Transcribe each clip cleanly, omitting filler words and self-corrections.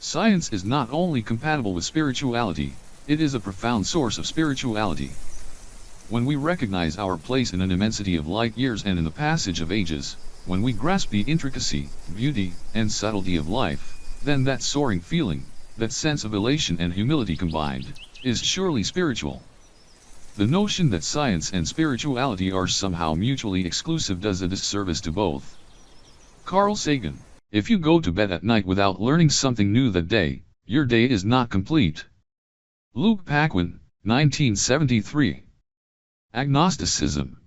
Science is not only compatible with spirituality, it is a profound source of spirituality. When we recognize our place in an immensity of light years and in the passage of ages, when we grasp the intricacy, beauty, and subtlety of life, then that soaring feeling, that sense of elation and humility combined, is surely spiritual. The notion that science and spirituality are somehow mutually exclusive does a disservice to both. Carl Sagan: if you go to bed at night without learning something new that day, your day is not complete. Luke Paquin, 1973. Agnosticism.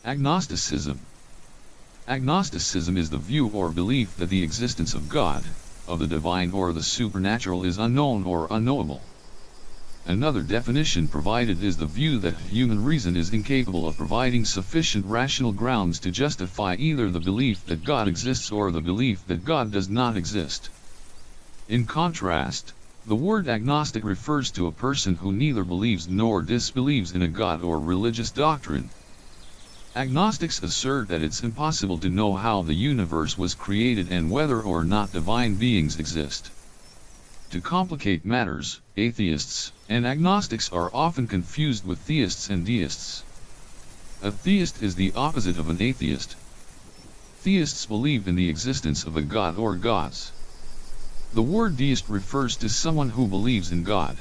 Agnosticism. Agnosticism is the view or belief that the existence of God, of the divine or the supernatural is unknown or unknowable. Another definition provided is the view that human reason is incapable of providing sufficient rational grounds to justify either the belief that God exists or the belief that God does not exist. In contrast, the word agnostic refers to a person who neither believes nor disbelieves in a God or religious doctrine. Agnostics assert that it's impossible to know how the universe was created and whether or not divine beings exist. To complicate matters, atheists and agnostics are often confused with theists and deists. A theist is the opposite of an atheist. Theists believe in the existence of a god or gods. The word deist refers to someone who believes in God.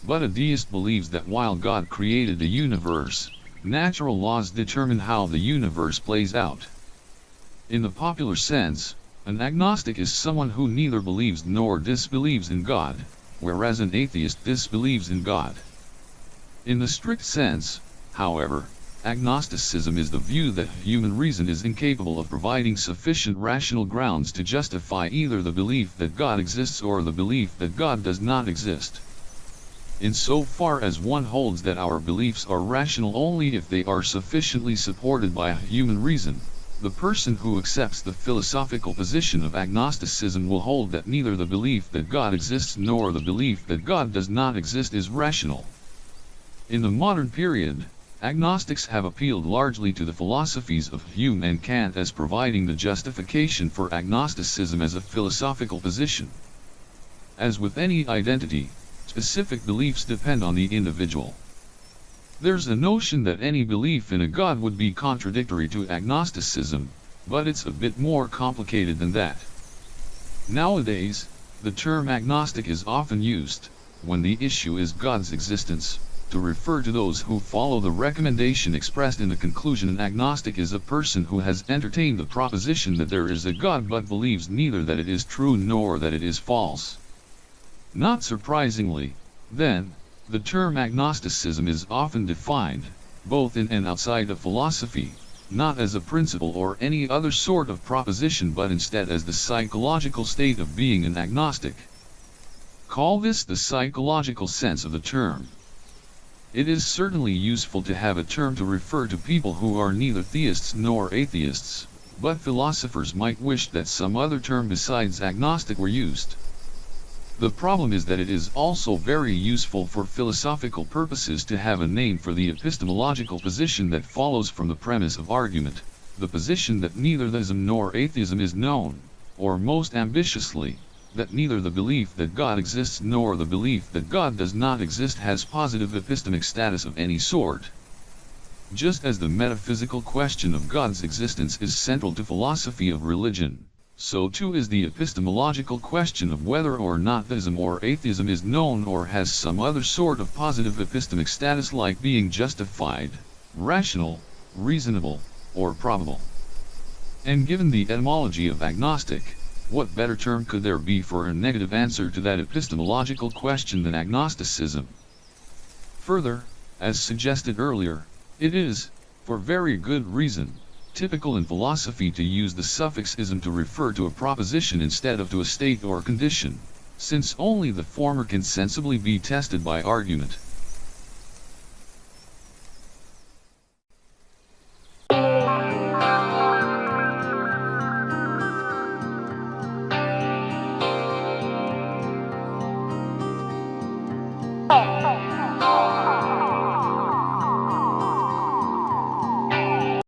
But a deist believes that while God created the universe, natural laws determine how the universe plays out. In the popular sense, an agnostic is someone who neither believes nor disbelieves in God, whereas an atheist disbelieves in God. In the strict sense, however, agnosticism is the view that human reason is incapable of providing sufficient rational grounds to justify either the belief that God exists or the belief that God does not exist. Insofar as one holds that our beliefs are rational only if they are sufficiently supported by human reason, the person who accepts the philosophical position of agnosticism will hold that neither the belief that God exists nor the belief that God does not exist is rational. In the modern period, agnostics have appealed largely to the philosophies of Hume and Kant as providing the justification for agnosticism as a philosophical position. As with any identity, specific beliefs depend on the individual. There's a notion that any belief in a God would be contradictory to agnosticism, but it's a bit more complicated than that. Nowadays, the term agnostic is often used, when the issue is God's existence, to refer to those who follow the recommendation expressed in the conclusion. An agnostic is a person who has entertained the proposition that there is a God but believes neither that it is true nor that it is false. Not surprisingly, then, the term agnosticism is often defined, both in and outside of philosophy, not as a principle or any other sort of proposition but instead as the psychological state of being an agnostic. Call this the psychological sense of the term. It is certainly useful to have a term to refer to people who are neither theists nor atheists, but philosophers might wish that some other term besides agnostic were used. The problem is that it is also very useful for philosophical purposes to have a name for the epistemological position that follows from the premise of argument, the position that neither theism nor atheism is known, or most ambitiously, that neither the belief that God exists nor the belief that God does not exist has positive epistemic status of any sort. Just as the metaphysical question of God's existence is central to philosophy of religion, so too is the epistemological question of whether or not theism or atheism is known or has some other sort of positive epistemic status like being justified, rational, reasonable, or probable. And given the etymology of agnostic, what better term could there be for a negative answer to that epistemological question than agnosticism? Further, as suggested earlier, it is, for very good reason, typical in philosophy to use the suffix ism to refer to a proposition instead of to a state or condition, since only the former can sensibly be tested by argument.